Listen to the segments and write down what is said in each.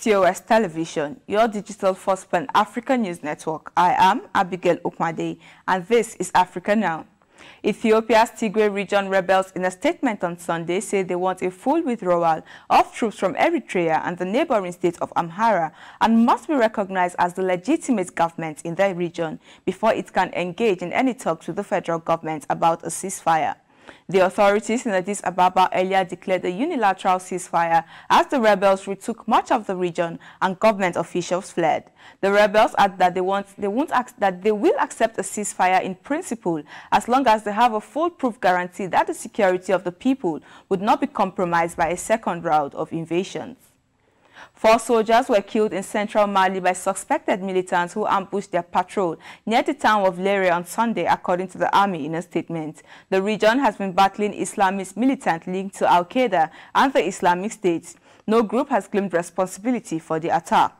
TOS Television, your digital first Pan-African news network. I am Abigail Okmade, and this is Africa Now. Ethiopia's Tigray region rebels in a statement on Sunday say they want a full withdrawal of troops from Eritrea and the neighboring state of Amhara and must be recognized as the legitimate government in their region before it can engage in any talks with the federal government about a ceasefire. The authorities in Addis Ababa earlier declared a unilateral ceasefire as the rebels retook much of the region and government officials fled. The rebels add that they will accept a ceasefire in principle as long as they have a foolproof guarantee that the security of the people would not be compromised by a second round of invasions. 4 soldiers were killed in central Mali by suspected militants who ambushed their patrol near the town of Lere on Sunday, according to the army in a statement. The region has been battling Islamist militants linked to Al-Qaeda and the Islamic State. No group has claimed responsibility for the attack.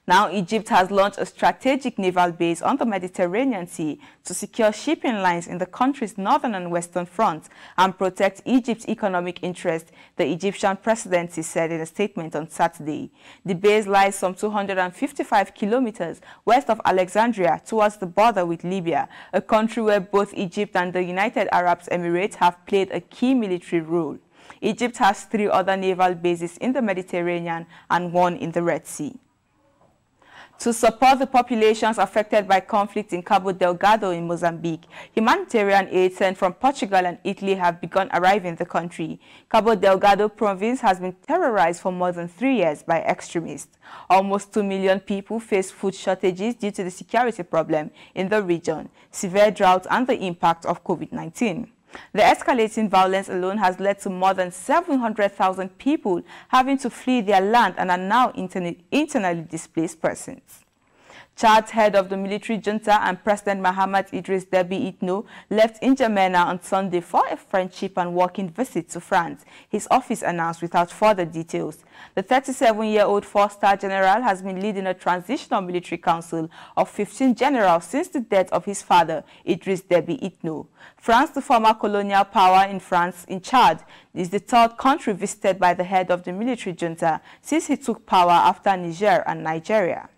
Now, Egypt has launched a strategic naval base on the Mediterranean Sea to secure shipping lines in the country's northern and western fronts and protect Egypt's economic interest, the Egyptian presidency said in a statement on Saturday. The base lies some 255 kilometers west of Alexandria towards the border with Libya, a country where both Egypt and the United Arab Emirates have played a key military role. Egypt has 3 other naval bases in the Mediterranean and 1 in the Red Sea. To support the populations affected by conflict in Cabo Delgado in Mozambique, humanitarian aid sent from Portugal and Italy have begun arriving in the country. Cabo Delgado province has been terrorized for more than 3 years by extremists. Almost 2 million people face food shortages due to the security problem in the region, severe drought, and the impact of COVID-19. The escalating violence alone has led to more than 700,000 people having to flee their land and are now internally displaced persons. Chad's head of the military junta and President Mahamat Idriss Déby Itno left N'Djamena on Sunday for a friendship and working visit to France, his office announced without further details. The 37-year-old 4-star general has been leading a transitional military council of 15 generals since the death of his father, Idriss Déby Itno. France, the former colonial power in Chad, is the 3rd country visited by the head of the military junta since he took power after Niger and Nigeria.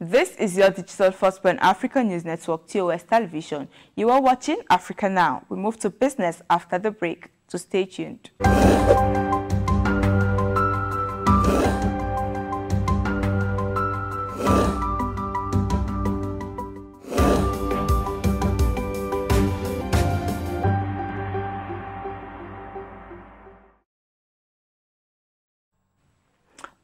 This is your digital first Pan-African news network, TOS Television. You are watching Africa Now. We move to business after the break, so stay tuned.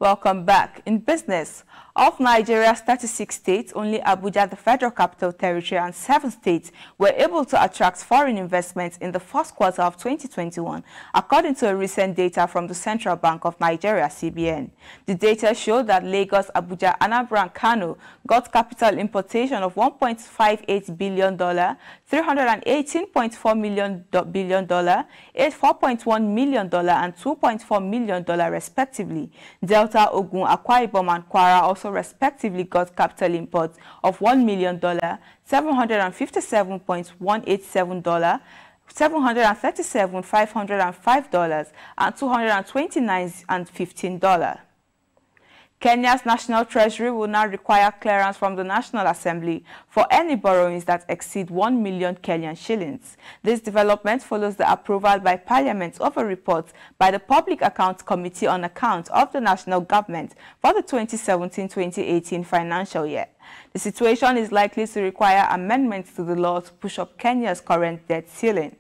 Welcome back. In business, of Nigeria's 36 states, only Abuja, the Federal Capital Territory, and 7 states were able to attract foreign investments in the first quarter of 2021, according to a recent data from the Central Bank of Nigeria, CBN. The data showed that Lagos, Abuja, Anambra, and Kano got capital importation of $1.58 billion, $318.4 billion, $4.1 million, and $2.4 million, respectively. Delta, Ogun, Akwa Ibom, and Kwara also respectively got capital imports of $1 million, $757.187, $737,505, and $229.15. Kenya's National Treasury will now require clearance from the National Assembly for any borrowings that exceed 1 million Kenyan shillings. This development follows the approval by Parliament of a report by the Public Accounts Committee on account of the national government for the 2017-2018 financial year. The situation is likely to require amendments to the law to push up Kenya's current debt ceiling.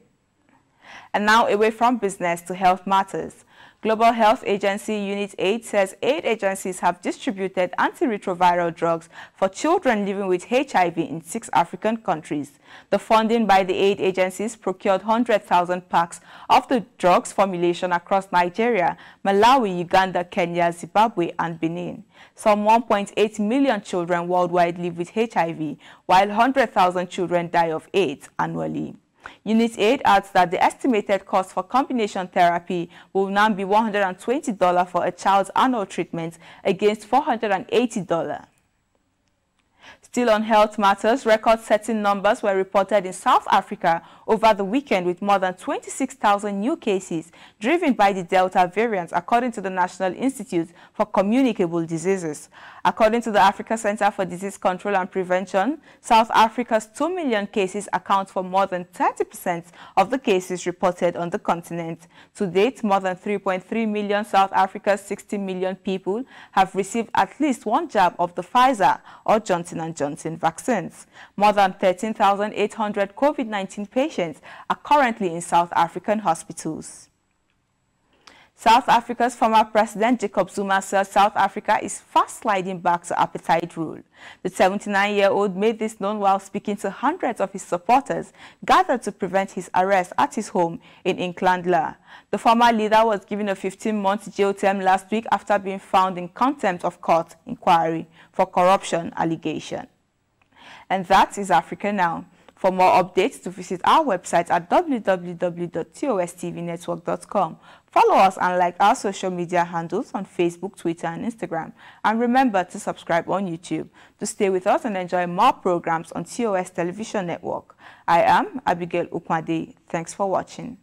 And now away from business to health matters. Global Health Agency Unit 8 says 8 agencies have distributed antiretroviral drugs for children living with HIV in 6 African countries. The funding by the 8 agencies procured 100,000 packs of the drugs formulation across Nigeria, Malawi, Uganda, Kenya, Zimbabwe, and Benin. Some 1.8 million children worldwide live with HIV, while 100,000 children die of AIDS annually. Unit 8 adds that the estimated cost for combination therapy will now be $120 for a child's annual treatment against $480. Still on health matters, record-setting numbers were reported in South Africa over the weekend with more than 26,000 new cases driven by the Delta variant, according to the National Institute for Communicable Diseases. According to the Africa Center for Disease Control and Prevention, South Africa's 2 million cases account for more than 30% of the cases reported on the continent. To date, more than 3.3 million South Africa's 60 million people have received at least one jab of the Pfizer or Johnson & Johnson vaccines. More than 13,800 COVID-19 patients are currently in South African hospitals. South Africa's former President Jacob Zuma says South Africa is fast sliding back to apartheid rule. The 79-year-old made this known while speaking to hundreds of his supporters gathered to prevent his arrest at his home in Inclandla. The former leader was given a 15-month jail term last week after being found in contempt of court inquiry for corruption allegation. And that is Africa Now. For more updates, to visit our website at www.TOS TVNetwork.com. Follow us and like our social media handles on Facebook, Twitter, and Instagram. And remember to subscribe on YouTube to stay with us and enjoy more programs on TOS Television Network. I am Abigail Ukmade. Thanks for watching.